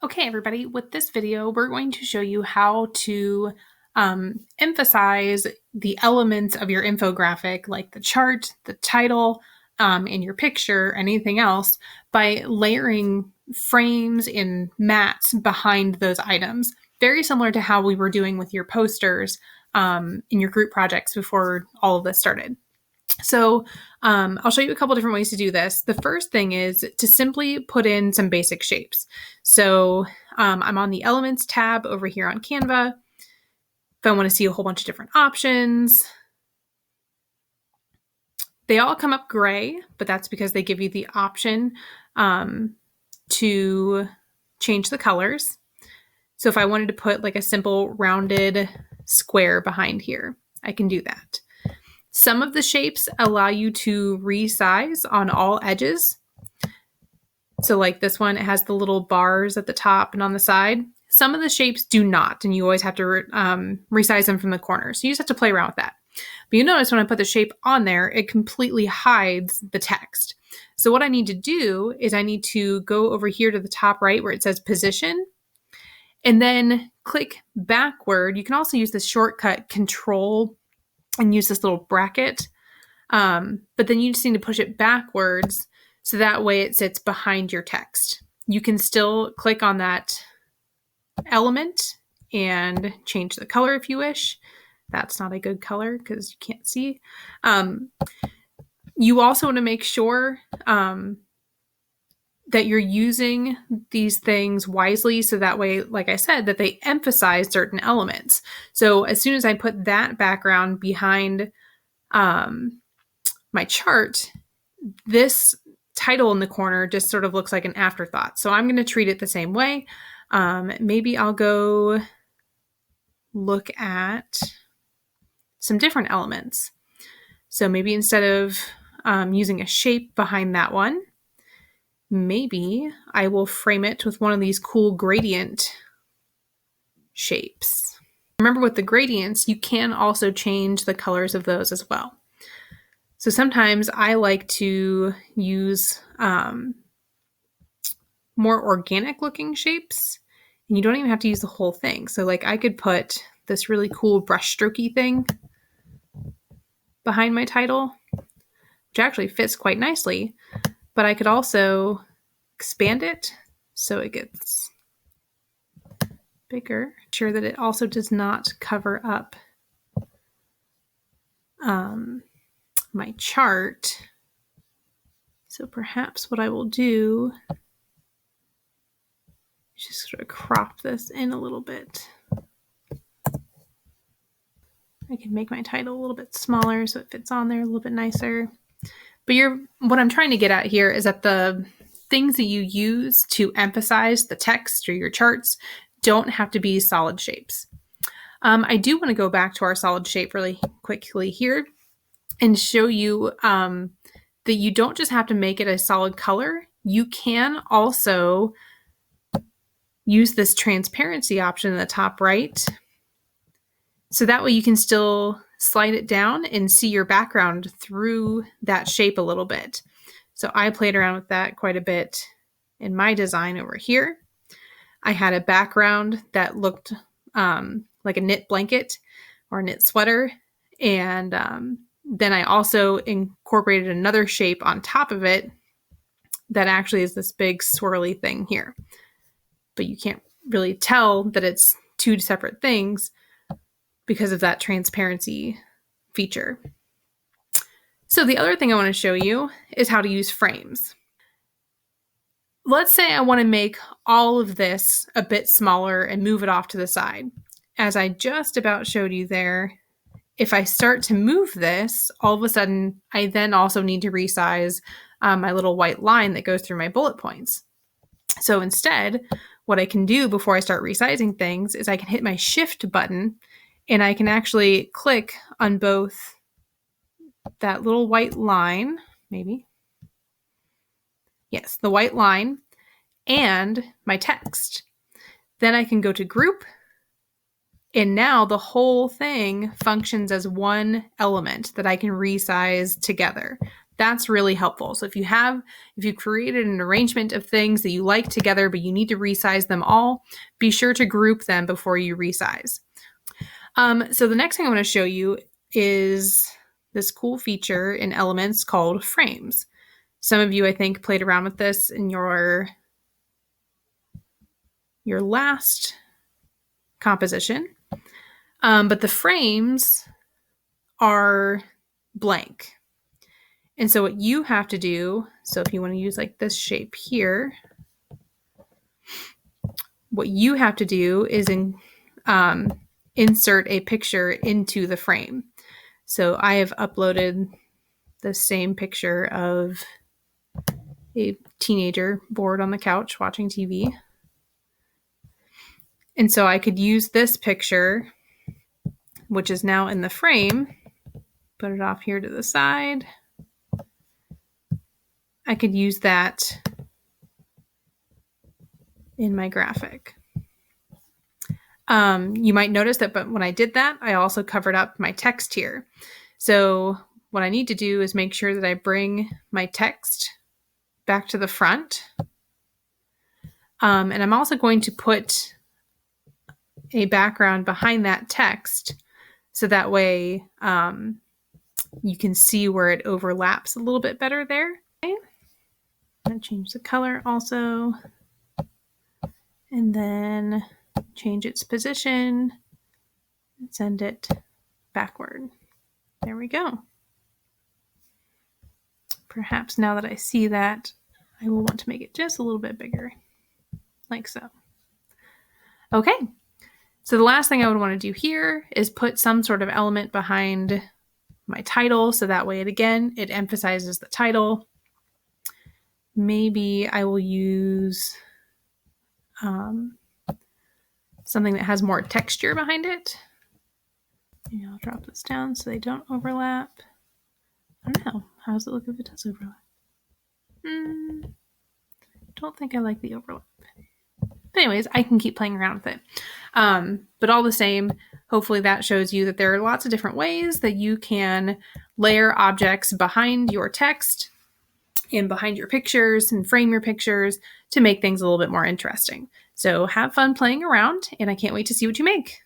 Okay, everybody, with this video, we're going to show you how to emphasize the elements of your infographic, like the chart, the title, and your picture, anything else, by layering frames and mats behind those items. Very similar to how we were doing with your posters in your group projects before all of this started. So I'll show you a couple different ways to do this. The first thing is to simply put in some basic shapes. So I'm on the Elements tab over here on Canva. If I want to see a whole bunch of different options, they all come up gray, but that's because they give you the option to change the colors. So if I wanted to put like a simple rounded square behind here, I can do that. Some of the shapes allow you to resize on all edges. So like this one, it has the little bars at the top and on the side. Some of the shapes do not, and you always have to resize them from the corners. So you just have to play around with that. But you notice when I put the shape on there, it completely hides the text. So what I need to do is I need to go over here to the top right where it says position, and then click backward. You can also use the shortcut Control and use this little bracket. But then you just need to push it backwards so that way it sits behind your text. You can still click on that element and change the color if you wish. That's not a good color because you can't see. You also want to make sure that you're using these things wisely so that way, like I said, that they emphasize certain elements. So as soon as I put that background behind my chart, this title in the corner just sort of looks like an afterthought. So I'm going to treat it the same way. Maybe I'll go look at some different elements. So maybe instead of using a shape behind that one, maybe I will frame it with one of these cool gradient shapes. Remember, with the gradients, you can also change the colors of those as well. So sometimes I like to use more organic looking shapes, and you don't even have to use the whole thing. So like I could put this really cool brush strokey thing behind my title, which actually fits quite nicely, but I could also expand it so it gets bigger. Sure that it also does not cover up my chart. So perhaps what I will do is just sort of crop this in a little bit. I can make my title a little bit smaller so it fits on there a little bit nicer. But what I'm trying to get at here is that the things that you use to emphasize the text or your charts don't have to be solid shapes. I do want to go back to our solid shape really quickly here and show you that you don't just have to make it a solid color. You can also use this transparency option in the top right. So that way you can still slide it down and see your background through that shape a little bit. So I played around with that quite a bit in my design over here. I had a background that looked like a knit blanket or a knit sweater. And then I also incorporated another shape on top of it that actually is this big swirly thing here. But you can't really tell that it's two separate things because of that transparency feature. So the other thing I want to show you is how to use frames. Let's say I want to make all of this a bit smaller and move it off to the side. As I just about showed you there, if I start to move this, all of a sudden, I then also need to resize my little white line that goes through my bullet points. So instead, what I can do before I start resizing things is I can hit my Shift button and I can actually click on both that little white line, maybe. Yes, the white line and my text. Then I can go to Group, and now the whole thing functions as one element that I can resize together. That's really helpful. So if you've created an arrangement of things that you like together, but you need to resize them all, be sure to group them before you resize. So the next thing I want to show you is this cool feature in Elements called frames. Some of you, I think, played around with this in your last composition. But the frames are blank. And so what you have to do, so if you want to use like this shape here, what you have to do is insert a picture into the frame. So I have uploaded the same picture of a teenager bored on the couch watching TV. And so I could use this picture, which is now in the frame, put it off here to the side. I could use that in my graphic. You might notice that, but when I did that, I also covered up my text here. So what I need to do is make sure that I bring my text back to the front. And I'm also going to put a background behind that text so that way you can see where it overlaps a little bit better there. Okay. I'm going to change the color also. And then change its position and send it backward. There we go. Perhaps now that I see that, I will want to make it just a little bit bigger, like so. Okay, so the last thing I would want to do here is put some sort of element behind my title, so that way it emphasizes the title. Maybe I will use something that has more texture behind it. Maybe I'll drop this down so they don't overlap. I don't know. How does it look if it does overlap? Don't think I like the overlap. But anyways, I can keep playing around with it. But all the same, hopefully that shows you that there are lots of different ways that you can layer objects behind your text and behind your pictures and frame your pictures to make things a little bit more interesting. So have fun playing around, and I can't wait to see what you make.